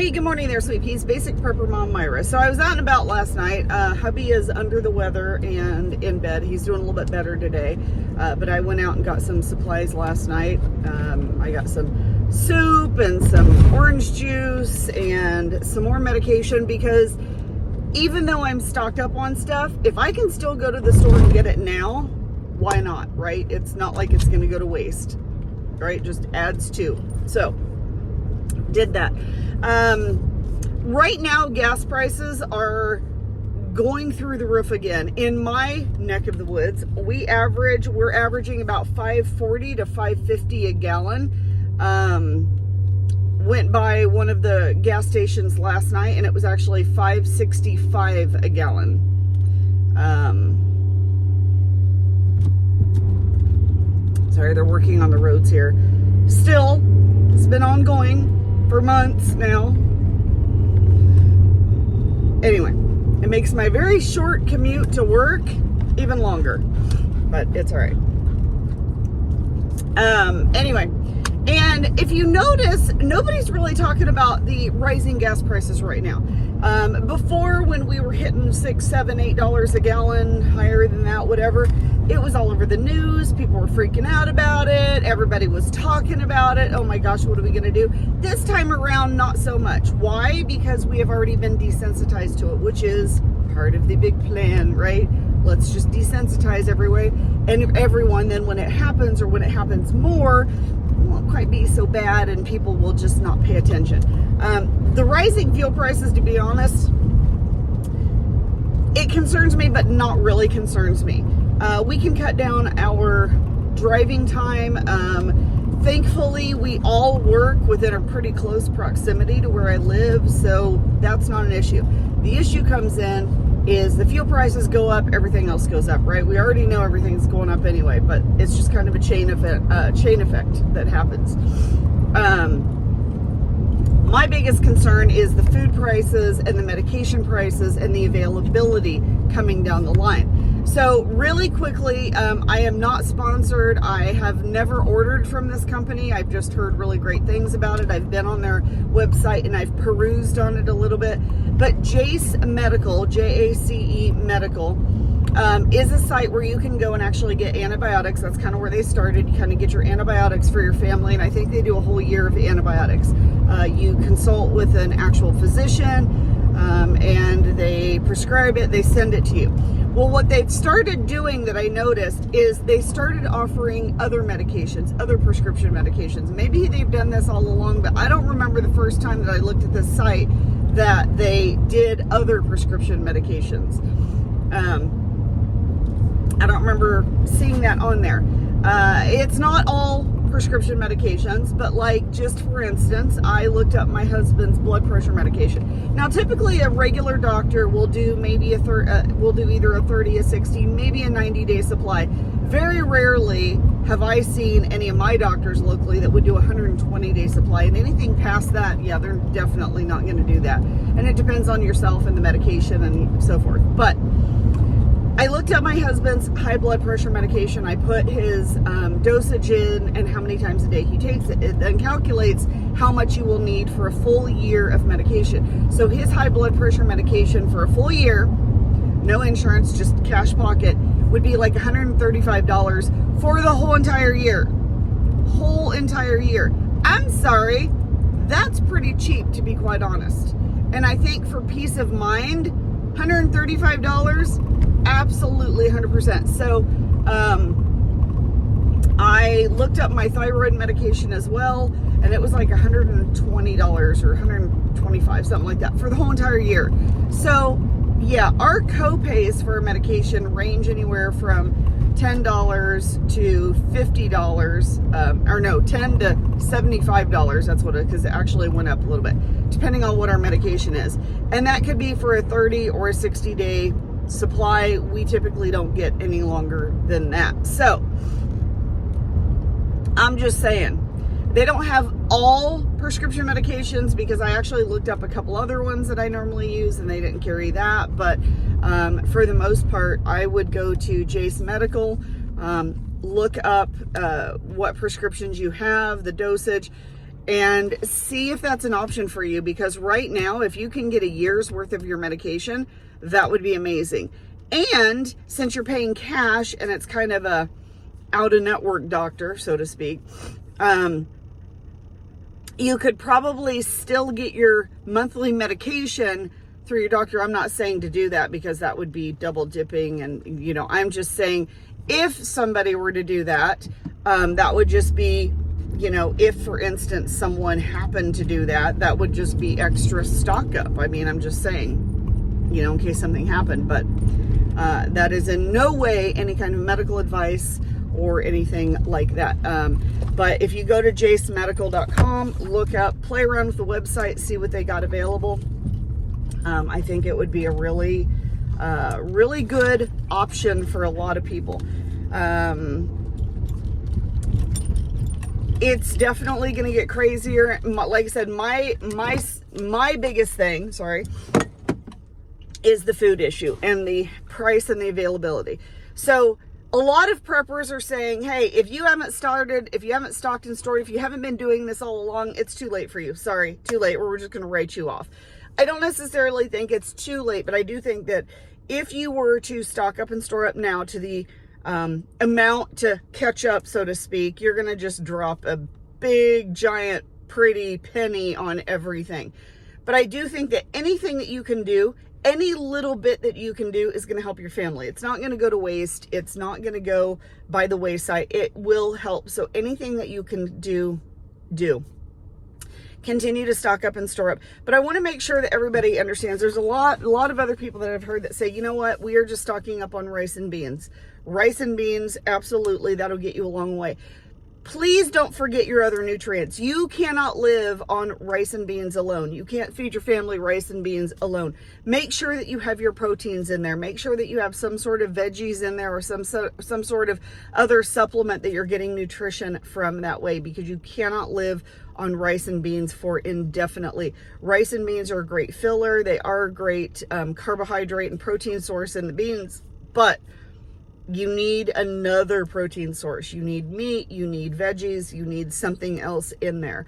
Hey, good morning there, sweet peas. Basic prepper mom Myra. So I was out and about last night. Hubby is under the weather and in bed. He's doing a little bit better today. But I went out and got some supplies last night. I got some soup and some orange juice and some more medication, because even though I'm stocked up on stuff, if I can still go to the store and get it now, why not, right? It's not like it's going to go to waste, right? Just adds to. So did that. Right now, gas prices are going through the roof again. In my neck of the woods, we're averaging about $5.40 to $5.50 a gallon. Went by one of the gas stations last night, and it was actually $5.65 a gallon. Sorry, they're working on the roads here. Still, it's been ongoing for months now. Anyway, it makes my very short commute to work even longer, but it's all right. Anyway, and if you notice, nobody's really talking about the rising gas prices right now. Before, when we were hitting $6, $7, $8 a gallon, higher than that, whatever, it was all over the news. People were freaking out about it. Everybody was talking about it. Oh my gosh, what are we going to do? This time around, not so much. Why? Because we have already been desensitized to it, which is part of the big plan, right? Let's just desensitize everyone. Then when it happens, or when it happens more, it won't quite be so bad, and people will just not pay attention. The rising fuel prices, to be honest, it concerns me, but not really concerns me. We can cut down our driving time. Thankfully, we all work within a pretty close proximity to where I live, so that's not an issue. The issue comes in is the fuel prices go up, everything else goes up, right? We already know everything's going up anyway, but it's just kind of a chain effect that happens. My biggest concern is the food prices and the medication prices and the availability coming down the line. So really quickly, I am not sponsored. I have never ordered from this company. I've just heard really great things about it. I've been on their website and I've perused on it a little bit. But Jace Medical, J-A-C-E Medical, is a site where you can go and actually get antibiotics. That's kind of where they started. You kind of get your antibiotics for your family, and I think they do a whole year of antibiotics. You consult with an actual physician, and they prescribe it, they send it to you. Well, what they've started doing that I noticed is they started offering other medications, other prescription medications. Maybe they've done this all along, but I don't remember the first time that I looked at this site that they did other prescription medications. I don't remember seeing that on there. It's not all prescription medications, but like, just for instance, I looked up my husband's blood pressure medication. Now, typically a regular doctor will do maybe will do either a 30, a 60, maybe a 90-day supply. Very rarely have I seen any of my doctors locally that would do a 120-day supply, and anything past that, yeah, they're definitely not going to do that. And it depends on yourself and the medication and so forth. But I looked at my husband's high blood pressure medication. I put his dosage in and how many times a day he takes it. It then calculates how much you will need for a full year of medication. So his high blood pressure medication for a full year, no insurance, just cash pocket, would be like $135 for the whole entire year. Whole entire year. I'm sorry, that's pretty cheap, to be quite honest. And I think for peace of mind, $135, absolutely 100%. So I looked up my thyroid medication as well, and it was like $120 or $125, something like that, for the whole entire year. So yeah, our co-pays for medication range anywhere from $10 to $50, or no, $10 to $75. That's what it, because it actually went up a little bit, depending on what our medication is. And that could be for a 30 or a 60-day supply. We typically don't get any longer than that. So I'm just saying, they don't have all prescription medications, because I actually looked up a couple other ones that I normally use and they didn't carry that. But for the most part, I would go to Jace Medical, look up what prescriptions you have, the dosage. and see if that's an option for you, because right now, if you can get a year's worth of your medication, that would be amazing. And since you're paying cash and it's kind of a out-of-network doctor, so to speak, you could probably still get your monthly medication through your doctor. I'm not saying to do that because that would be double dipping, and I'm just saying if somebody were to do that, that would just be, if for instance someone happened to do that, that would just be extra stock up. I mean, I'm just saying, in case something happened, but that is in no way any kind of medical advice or anything like that. But if you go to jacemedical.com, look up, play around with the website, see what they got available. I think it would be a really, really good option for a lot of people. It's definitely going to get crazier. Like I said, my biggest thing, is the food issue and the price and the availability. So a lot of preppers are saying, hey, if you haven't stocked and stored, if you haven't been doing this all along, it's too late for you. Sorry, too late. We're just going to write you off. I don't necessarily think it's too late, but I do think that if you were to stock up and store up now to the amount to catch up, so to speak, you're going to just drop a big, giant, pretty penny on everything. But I do think that anything that you can do, any little bit that you can do, is going to help your family. It's not going to go to waste. It's not going to go by the wayside. It will help. So anything that you can do. Continue to stock up and store up. But I want to make sure that everybody understands there's a lot of other people that I've heard that say, you know what, we are just stocking up on rice and beans. Rice and beans, absolutely, that'll get you a long way. Please don't forget your other nutrients. You cannot live on rice and beans alone. You can't feed your family rice and beans alone. Make sure that you have your proteins in there. Make sure that you have some sort of veggies in there, or some sort of other supplement that you're getting nutrition from that way, because you cannot live on rice and beans for indefinitely. Rice and beans are a great filler. They are a great carbohydrate and protein source in the beans, but you need another protein source. You need meat, you need veggies, you need something else in there.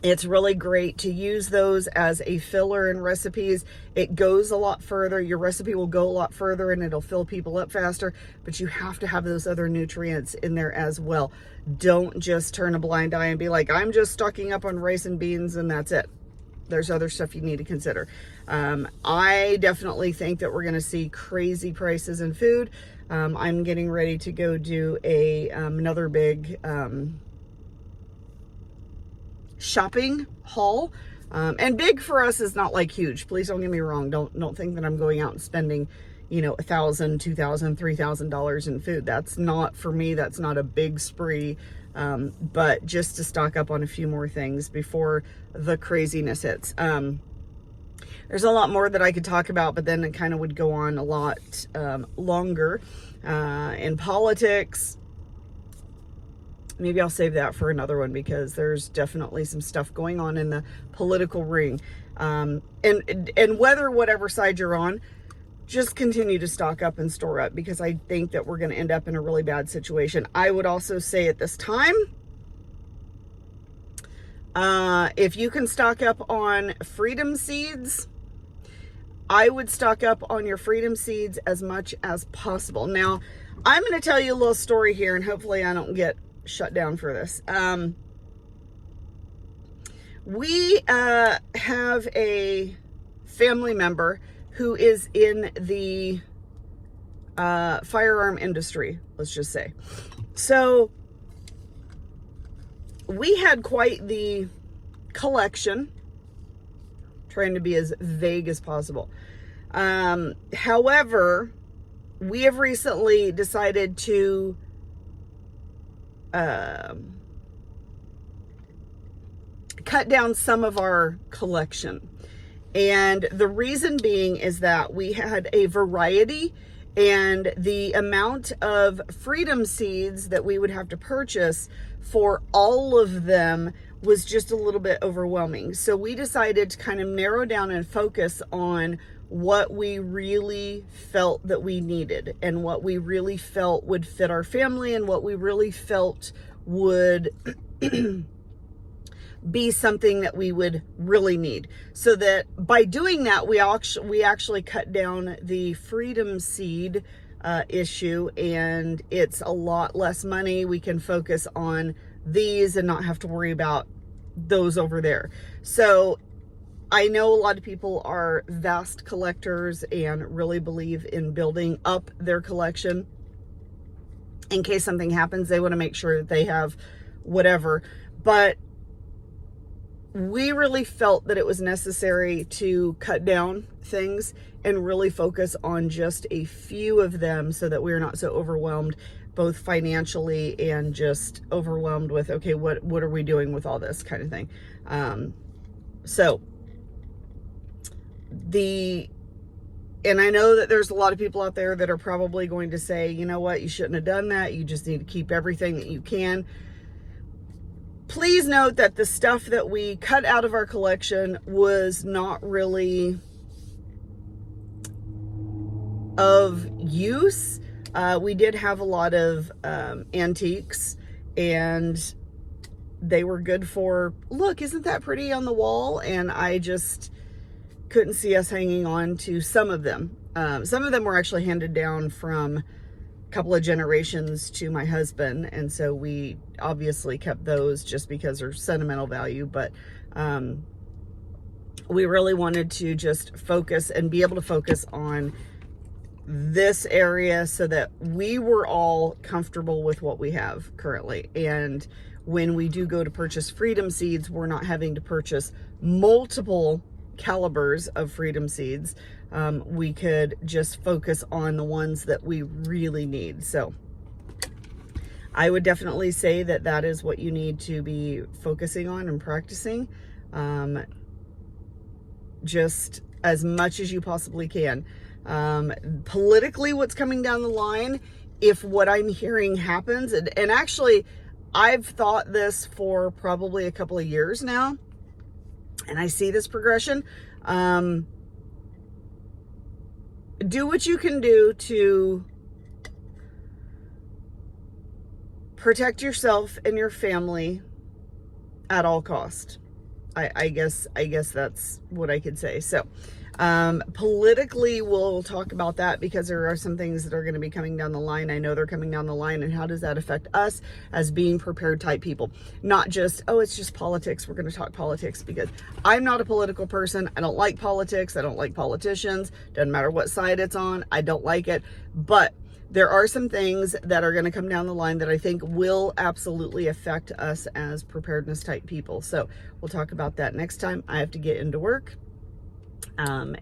It's really great to use those as a filler in recipes. It goes a lot further. Your recipe will go a lot further and it'll fill people up faster, but you have to have those other nutrients in there as well. Don't just turn a blind eye and be like, I'm just stocking up on rice and beans and that's it. There's other stuff you need to consider. I definitely think that we're going to see crazy prices in food. I'm getting ready to go do another big shopping haul. And big for us is not like huge. Please don't get me wrong. Don't think that I'm going out and spending, $1,000, $2,000, $3,000 in food. That's not for me. That's not a big spree. But just to stock up on a few more things before the craziness hits. There's a lot more that I could talk about, but then it kind of would go on a lot longer. In politics, maybe I'll save that for another one, because there's definitely some stuff going on in the political ring. And whatever side you're on, just continue to stock up and store up, because I think that we're going to end up in a really bad situation. I would also say at this time, if you can stock up on freedom seeds, I would stock up on your freedom seeds as much as possible. Now, I'm going to tell you a little story here, and hopefully I don't get shut down for this. We have a family member who is in the firearm industry, let's just say. So we had quite the collection, trying to be as vague as possible. However, we have recently decided to cut down some of our collection. And the reason being is that we had a variety, and the amount of freedom seeds that we would have to purchase for all of them was just a little bit overwhelming. So we decided to kind of narrow down and focus on what we really felt that we needed, and what we really felt would fit our family, and what we really felt would be something that we would really need. So that by doing that, we actually cut down the freedom seed issue, and it's a lot less money. We can focus on these and not have to worry about those over there. So I know a lot of people are vast collectors and really believe in building up their collection. In case something happens, they want to make sure that they have whatever. But we really felt that it was necessary to cut down things and really focus on just a few of them so that we're not so overwhelmed, both financially and just overwhelmed with, okay, what are we doing with all this kind of thing. And I know that there's a lot of people out there that are probably going to say, you know what, you shouldn't have done that. You just need to keep everything that you can. Please note that the stuff that we cut out of our collection was not really of use. We did have a lot of antiques, and they were good for, look, isn't that pretty on the wall? And I just couldn't see us hanging on to some of them. Some of them were actually handed down from couple of generations to my husband, and so we obviously kept those just because they're sentimental value. But we really wanted to just focus and be able to focus on this area so that we were all comfortable with what we have currently. And when we do go to purchase freedom seeds, we're not having to purchase multiple calibers of freedom seeds. We could just focus on the ones that we really need. So I would definitely say that that is what you need to be focusing on and practicing, just as much as you possibly can. Politically, what's coming down the line, if what I'm hearing happens, and actually I've thought this for probably a couple of years now, and I see this progression. Do what you can do to protect yourself and your family at all cost. I guess that's what I could say. So politically, we'll talk about that because there are some things that are going to be coming down the line. I know they're coming down the line, and how does that affect us as being prepared type people? Not just, oh, it's just politics. We're going to talk politics, because I'm not a political person. I don't like politics. I don't like politicians. Doesn't matter what side it's on. I don't like it. But there are some things that are going to come down the line that I think will absolutely affect us as preparedness type people. So we'll talk about that next time. I have to get into work.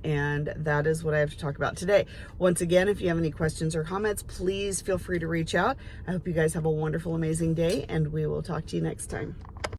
And that is what I have to talk about today. Once again, if you have any questions or comments, please feel free to reach out. I hope you guys have a wonderful, amazing day, and we will talk to you next time.